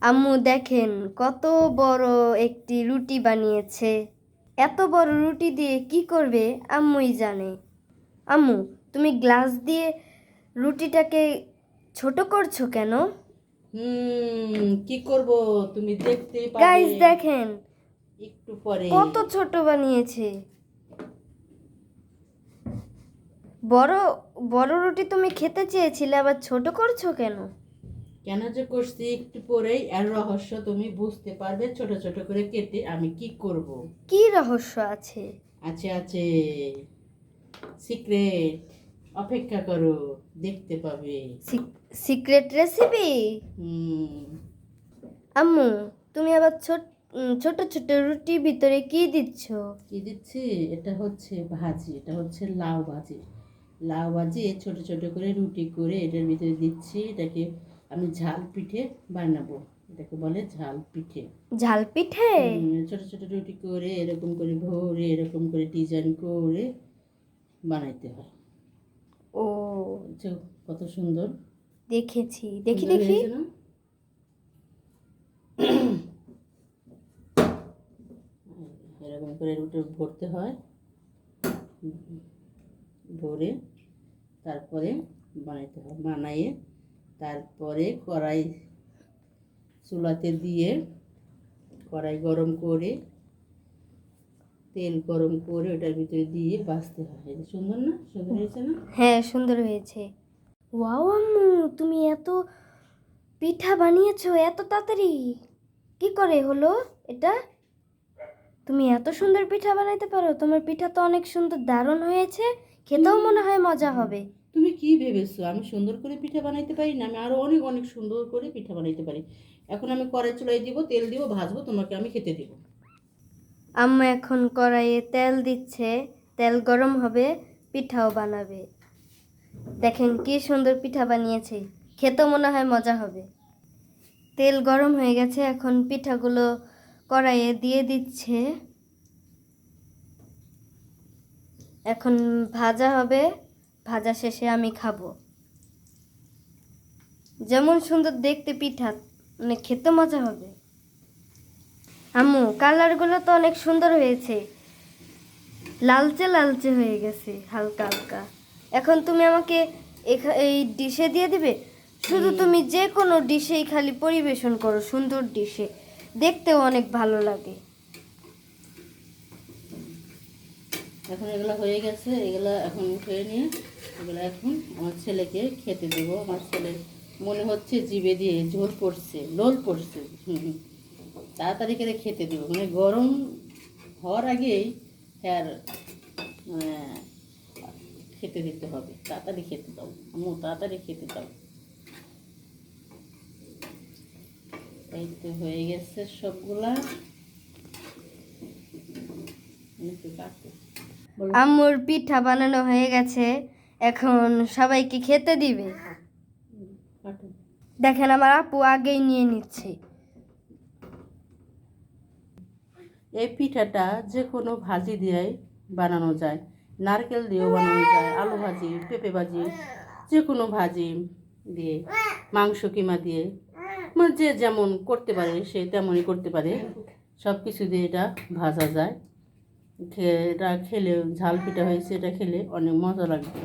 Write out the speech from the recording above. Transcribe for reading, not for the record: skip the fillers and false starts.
আম্মু দেখেন কত বড় একটি রুটি বানিয়েছে। এত বড় রুটি দিয়ে কি করবে আম্মুই জানে। আম্মু, তুমি গ্লাস দিয়ে রুটিটাকে ছোট করছো কেন? কি করব, তুমি দেখতেই গাইস পাবে দেখেন একটু পরে। কত ছোট বানিয়েছে। বড় বড় রুটি তুমি খেতে চেয়েছিলে, আবার ছোট করছো কেন? কেন যে করছি একটু পরেই এর রহস্য তুমি বুঝতে পারবে। ছোট ছোট করে কেটে আমি কি করব। কি রহস্য আছে? আছে আছে, সিক্রেট। অপেক্ষা করো, দেখতে পাবে। Secret recipe? হুম আম্মু, তুমি আবার ছোট ছোট রুটির ভিতরে কি দিচ্ছ? কি দিচ্ছি? এটা হচ্ছে ভাজি, এটা হচ্ছে লাউ ভাজি। লাউ ভাজি ছোট ছোট করে রুটি করে এটার ভিতরে দিচ্ছি। এটাকে আমি ঝাল পিঠে বানাবো। এটাকে বলে ঝাল পিঠে। ঝাল পিঠে? ছোট ছোট রুটি করে এরকম করে ভরে এরকম করে ডিজাইন করে বানাইতে হয়। ও, বুঝছো? কত সুন্দর দেখেছি, দেখি সুন্দর দেখি। হয়েছে না? এরকম করে রুটি ভরতে হয়। ভরে তারপরে বানাইতে হয়। বানাইয়ে তারপরে কড়াই চুলাতে দিয়ে কড়াই গরম করে তেল গরম করে ওটার ভিতরে দিয়ে ভাজতে হয়। এটা সুন্দর না? সুন্দর হয়েছে না? হ্যাঁ, সুন্দর হয়েছে। ওয়াও আম্মু, তুমি এত পিঠা বানিয়েছো এত তাড়াতাড়ি, কি করে হলো এটা? তুমি এত সুন্দর পিঠা বানাইতে পারো? তোমার পিঠা তো অনেক সুন্দর, দারুণ হয়েছে। খেতেও মনে হয় মজা হবে। তুমি কি ভেবেছো আমি সুন্দর করে পিঠা বানাইতে পারি না? আমি আরো অনেক অনেক সুন্দর করে পিঠা বানাইতে পারি। এখন আমি কড়াই চুলায় দিব, তেল দিব, ভাজবো, তোমাকে আমি খেতে দিব। আম্মু এখন কড়াইয়ে তেল দিচ্ছে, তেল গরম হবে, পিঠাও বানাবে। দেখেন কি সুন্দর পিঠা বানিয়েছে, খেতেও মনে হয় মজা হবে। তেল গরম হয়ে গেছে, এখন পিঠাগুলো কড়াইয়ে দিয়ে দিচ্ছে। এখন ভাজা হবে, ভাজা শেষে আমি খাবো। যেমন সুন্দর দেখতে পিঠা, মানে খেতে মজা হবে। আম্মু, কালারগুলো তো অনেক সুন্দর হয়েছে, লালচে লালচে হয়ে গেছে হালকা হালকা। এখন তুমি আমাকে এই ডিশে দিয়ে দিবে? শুধু তুমি যে কোনো ডিশেই খালি পরিবেশন করো, সুন্দর ডিশে, দেখতেও অনেক ভালো লাগে। এখন এগুলো হয়ে গেছে, এগুলো এখন উঠিয়ে নিয়ে এগুলো এখন আমার ছেলেকে খেতে দেবো। আমার ছেলে মনে হচ্ছে জিভে দিয়ে ঝোল পড়ছে, লোল পড়ছে। তাড়াতাড়ি করে খেতে দেবো, মানে গরম হওয়ার আগেই হ্যার মানে খেতে দিতে হবে। তাড়াতাড়ি খেতে দাও আম্মু, তাড়াতাড়ি খেতে দাও। এই তো হয়ে গেছে সবগুলা। আম্মুর পিঠা বানানো হয়ে গেছে, এখন সবাইকে খেতে দিবে। দেখেন আমার আপু আগেই নিয়ে নিচ্ছে। এই পিঠাটা যে কোনো ভাজি দিয়েই বানানো যায়। নারকেল দিয়েও বানানো যায়, আলু ভাজি, পেঁপে ভাজি, যে কোনো ভাজি দিয়ে, মাংস কিমা দিয়ে, মানে যে যেমন করতে পারে সে তেমনই করতে পারে। সব কিছু দিয়ে এটা ভাজা যায়। এটা খেলে ঝাল পিঠা হয়েছে, এটা খেলে অনেক মজা লাগবে।